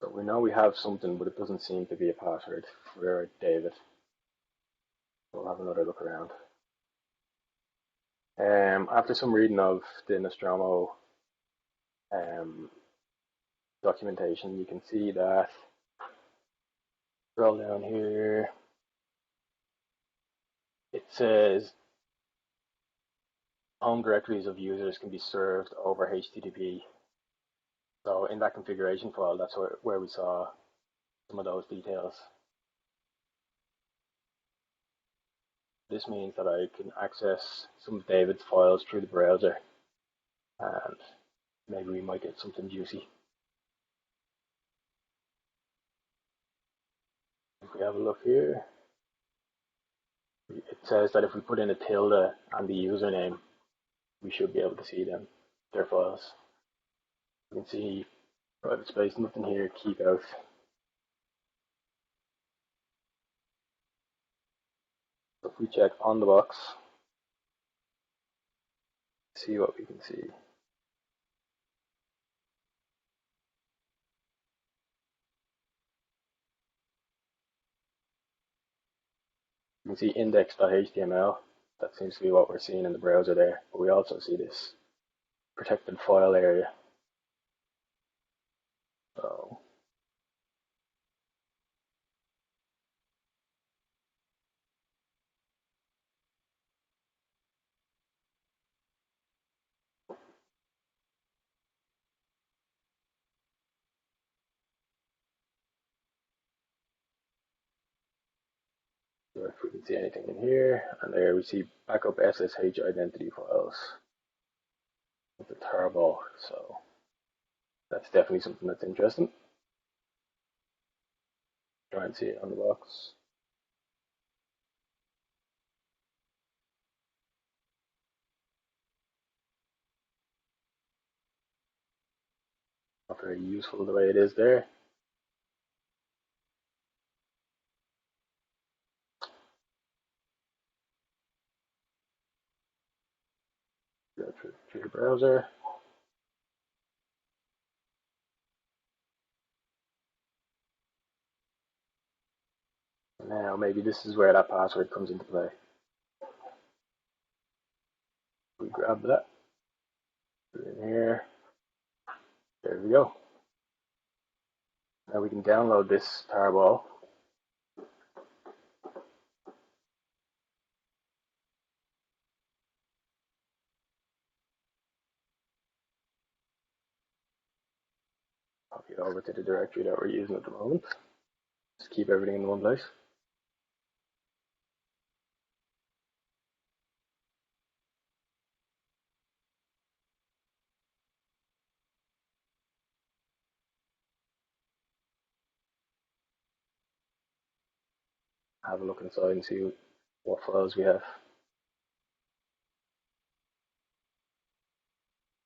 So we know we have something, but it doesn't seem to be a password for David. We'll have another look around. After some reading of the Nostromo documentation, you can see that, scroll down here, it says home directories of users can be served over HTTP. So in that configuration file, that's where we saw some of those details. This means that I can access some of David's files through the browser, and maybe we might get something juicy. If we have a look here, it says that if we put in a tilde and the username, we should be able to see their files. You can see private space, nothing here, keep out. So if we check on the box, see what we can see. You can see index.html. That seems to be what we're seeing in the browser there. But we also see this protected file area. So if we can see anything in here, and there we see backup SSH identity files with the Dearbhail. So that's definitely something that's interesting. Try and see it on the box. Not very useful the way it is there. Go through the browser. Now maybe this is where that password comes into play. We grab that, put it in here. There we go. Now we can download this Dearbhail. Copy it over to the directory that we're using at the moment. Just keep everything in one place. Have a look inside and see what files we have.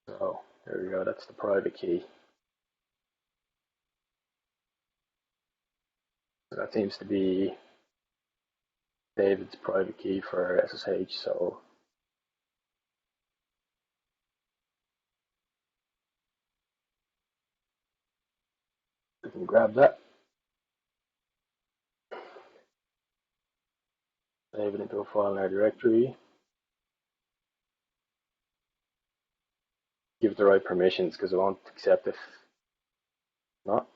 So there we go, that's the private key. So that seems to be David's private key for SSH, so we can grab that, save it into a file in our directory, give it the right permissions because it won't accept if not.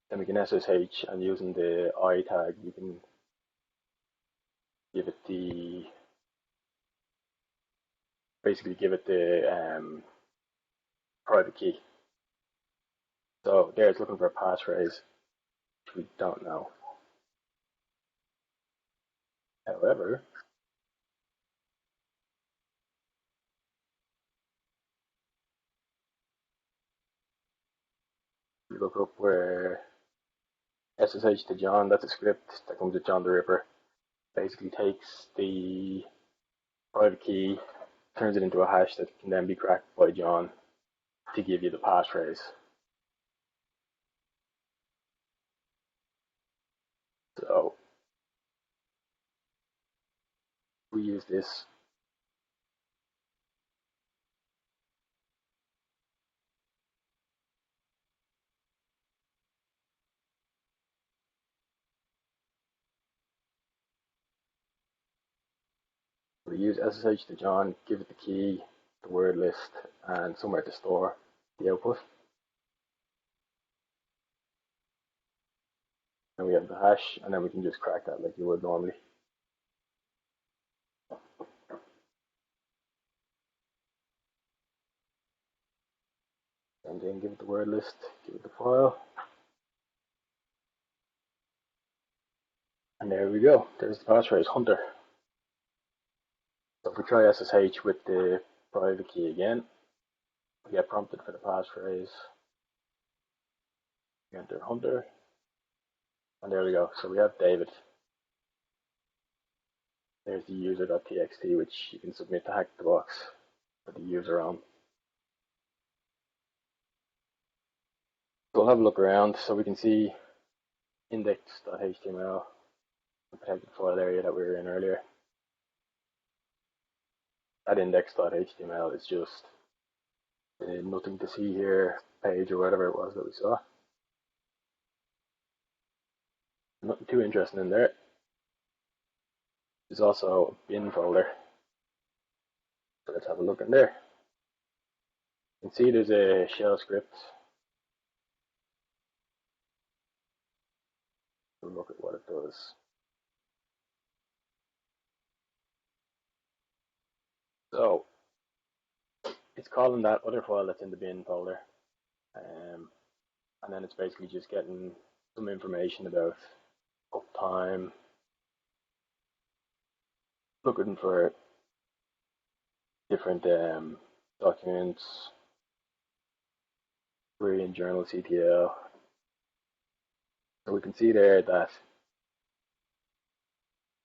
Then we can SSH, and using the I tag, we can give it the basically give it the private key. So there it's looking for a passphrase, which we don't know. However, you look up where SSH to John, that's a script that comes with John the Ripper. Basically takes the private key, turns it into a hash that can then be cracked by John to give you the passphrase. So we use this. We use SSH to John, give it the key, the word list, and somewhere to store the output. And we have the hash, and then we can just crack that like you would normally. And then give it the word list, give it the file. And there we go. There's the passphrase, Hunter. So if we try SSH with the private key again, we get prompted for the passphrase. We enter Hunter. And there we go. So we have David. There's the user.txt, which you can submit to HackTheBox for the user on. So we'll have a look around so we can see index.html, the protected file area that we were in earlier. That index.html is just the nothing to see here page or whatever it was that we saw. Nothing too interesting in there. There's also a bin folder. So let's have a look in there. You can see there's a shell script. We'll look at what it does. So it's calling that other file that's in the bin folder. And then it's basically just getting some information about uptime, looking for different documents, query and journal CTL. So we can see there that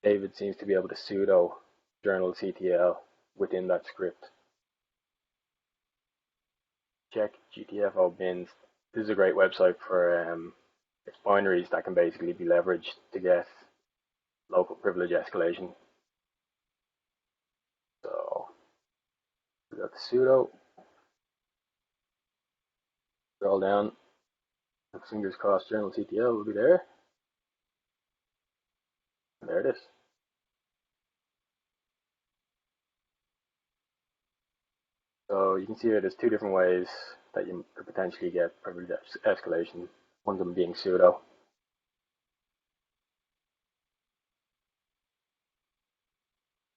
David seems to be able to sudo journal CTL within that script. Check GTFO bins. This is a great website for it's binaries that can basically be leveraged to get local privilege escalation. So we got the sudo. Scroll down. Fingers crossed, journal CTL will be there. And there it is. So you can see here there's two different ways that you could potentially get privilege escalation, one of them being sudo.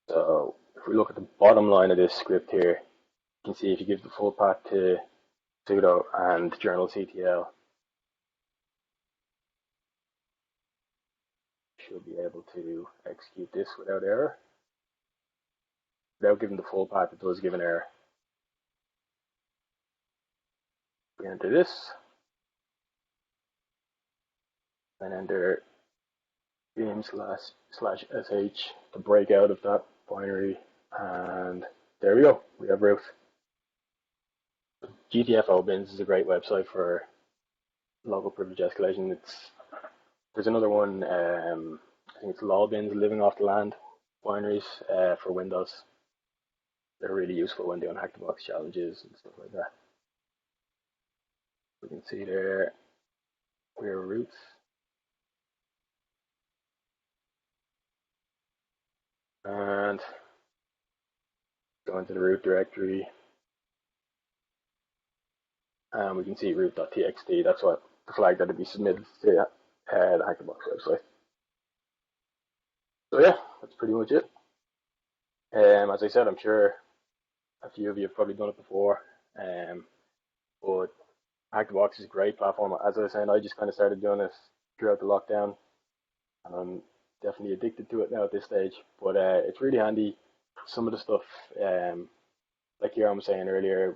So if we look at the bottom line of this script here, you can see if you give the full path to sudo and journal CTL, you should be able to execute this without error. Without giving the full path, it does give an error. We enter this, and enter beam//sh to break out of that binary, and there we go, we have root. GTFO bins is a great website for local privilege escalation. There's another one, I think it's lol bins, living off the land binaries for Windows. They're really useful when doing HackTheBox challenges and stuff like that. We can see there where roots. And go into the root directory. And we can see root.txt. That's what the flag that would be submitted to the HackTheBox website. So yeah, that's pretty much it. As I said, I'm sure a few of you have probably done it before. But Hack the Box is a great platform. As I was saying, I just kind of started doing it throughout the lockdown, and I'm definitely addicted to it now at this stage. But it's really handy. Some of the stuff, like Ciaran was saying earlier,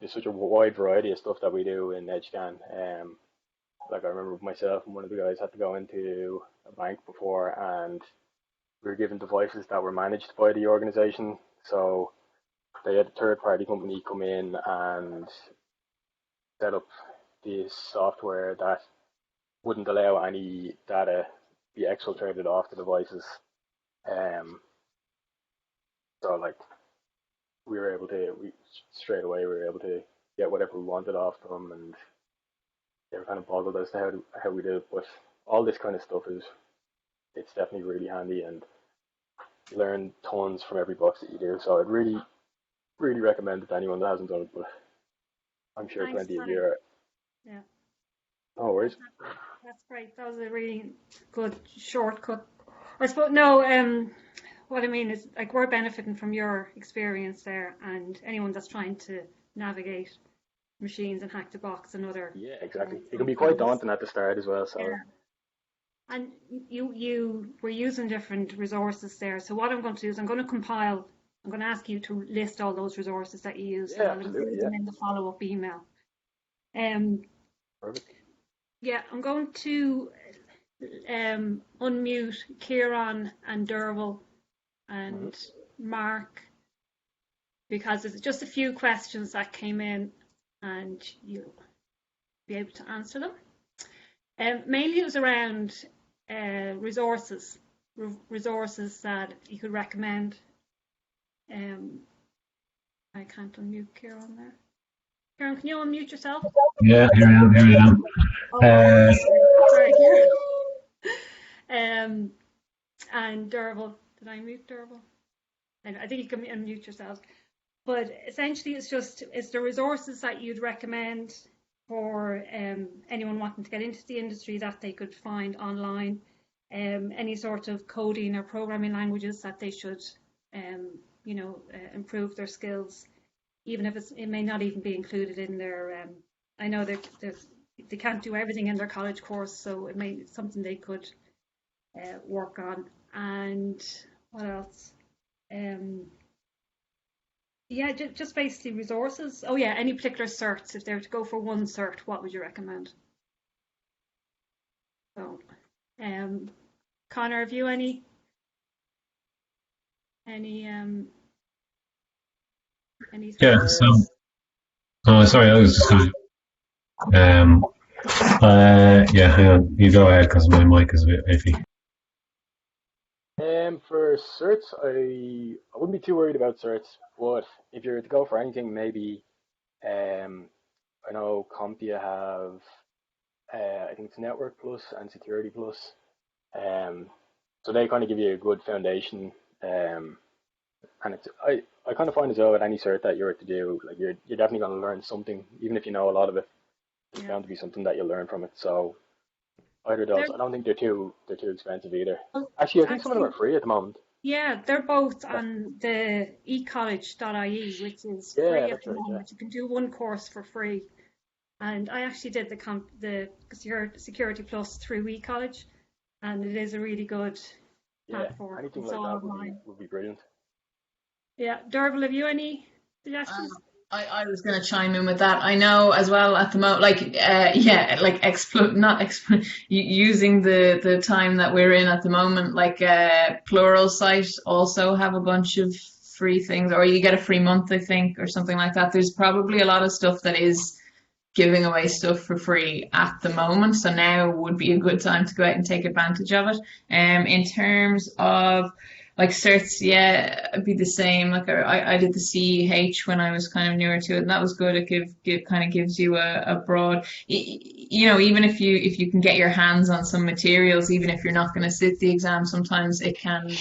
there's such a wide variety of stuff that we do in Edgescan. Like I remember myself and one of the guys had to go into a bank before, and we were given devices that were managed by the organization. So they had a third party company come in and set up this software that wouldn't allow any data be exfiltrated off the devices. So like we straight away we were able to get whatever we wanted off them, and they were kind of boggled as to how we did it. But all this kind of stuff it's definitely really handy, and you learn tons from every box that you do. So I'd really, really recommend it to anyone that hasn't done it, but I'm sure Thanks, plenty of Conor. you are. Yeah, No worries. that's great. That was a really good shortcut. I suppose, no, what I mean is, like, we're benefiting from your experience there, and anyone that's trying to navigate machines and Hack the Box and other. Yeah, exactly. It can be quite daunting at the start as well. So Yeah. And you were using different resources there. So what I'm going to do is I'm going to ask you to list all those resources that you use, and yeah, I'll absolutely. include Yeah, them in the follow-up email. Um, perfect. yeah, I'm going to unmute Ciaran and Dearbhail and Mark, because there's just a few questions that came in and you'll be able to answer them. Mainly it was around resources that you could recommend. I can't unmute Ciaran there. Ciaran, can you unmute yourself? Yeah, here I am. Sorry, Ciaran. And Dearbhail, did I mute Dearbhail? I think you can unmute yourself. But essentially, it's the resources that you'd recommend for anyone wanting to get into the industry that they could find online. Any sort of coding or programming languages that they should, improve their skills, even if it may not even be included in their. I know that they can't do everything in their college course, so it's something they could work on. And what else? Yeah, just basically resources. Oh yeah, any particular certs. If they were to go for one cert, what would you recommend? So, Conor, have you any Yeah, certs? so, oh, sorry, I was just going yeah, hang on, you go ahead because my mic is a bit iffy. For certs, I wouldn't be too worried about certs, but if you're to go for anything, maybe I know CompTIA have I think it's Network Plus and Security Plus, so they kind of give you a good foundation, and I kind of find as well with any cert that you're to do, like you're definitely going to learn something, even if you know a lot of it. There's bound to be something that you'll learn from it. So either of those, I don't think they're too expensive either. Actually, I think some of them are free at the moment. Yeah, they're both on the ecollege.ie, which is free at the moment. Yeah. You can do one course for free. And I actually did the Security Plus through eCollege, and it is a really good platform. Anything like that would be brilliant. Yeah, Dearbhail, have you any suggestions? I was going to chime in with that. I know as well at the moment, using the time that we're in at the moment, Pluralsight also have a bunch of free things, or you get a free month, I think, or something like that. There's probably a lot of stuff that is giving away stuff for free at the moment, so now would be a good time to go out and take advantage of it. In terms of certs, yeah, it'd be the same. I did the CEH when I was kind of newer to it, and that was good. It kind of gives you a broad, even if you can get your hands on some materials, even if you're not going to sit the exam, sometimes it can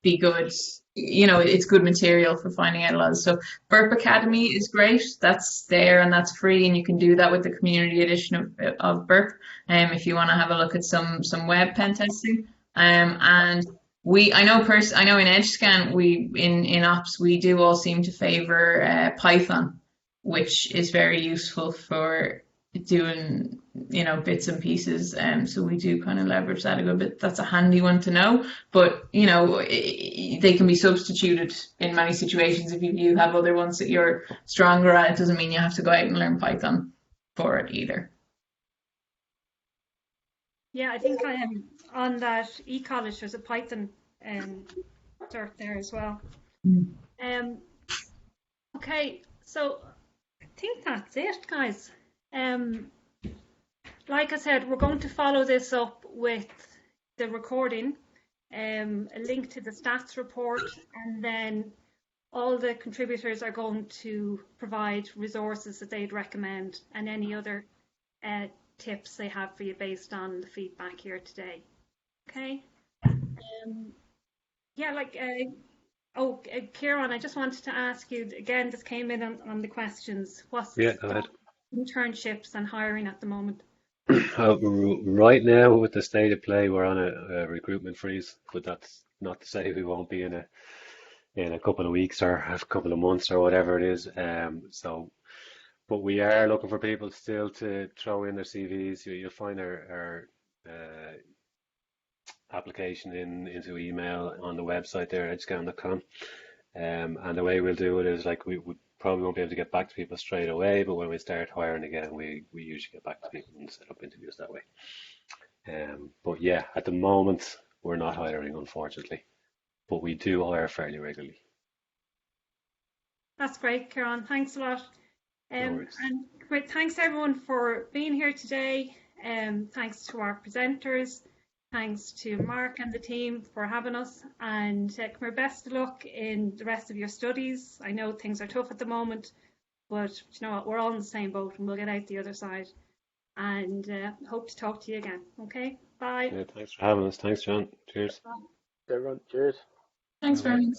be good. It's good material for finding out a lot of stuff. Burp Academy is great. That's there and that's free, and you can do that with the community edition of Burp. If you want to have a look at some web pen testing. And I know in Edgescan in ops we do all seem to favor Python, which is very useful for doing bits and pieces. So we do kind of leverage that a good bit. That's a handy one to know. But they can be substituted in many situations. If you have other ones that you're stronger at, it doesn't mean you have to go out and learn Python for it either. Yeah, I think I am on that e-college. There's a Python cert there as well. Okay, so I think that's it, guys. Like I said, we're going to follow this up with the recording, a link to the stats report, and then all the contributors are going to provide resources that they'd recommend and any other tips they have for you based on the feedback here today. Okay. Ciaran, I just wanted to ask you again. This came in on the questions. What's Yeah, go ahead. internships and hiring at the moment? Right now, with the state of play, we're on a recruitment freeze, but that's not to say we won't be in a couple of weeks or a couple of months or whatever it is. But we are looking for people still to throw in their CVs. You'll find our application into email on the website there, edgescan.com. And the way we'll do it is like we probably won't be able to get back to people straight away, but when we start hiring again, we usually get back to people and set up interviews that way. But yeah, at the moment, we're not hiring, unfortunately, but we do hire fairly regularly. That's great, Ciaran. Thanks a lot. No worries. And great, thanks everyone for being here today. Thanks to our presenters. Thanks to Mark and the team for having us. And best of luck in the rest of your studies. I know things are tough at the moment, but you know what? We're all in the same boat and we'll get out the other side. And hope to talk to you again. Okay? Bye. Yeah, thanks for having us. Thanks, John. Cheers. Everyone, cheers. Thanks very much.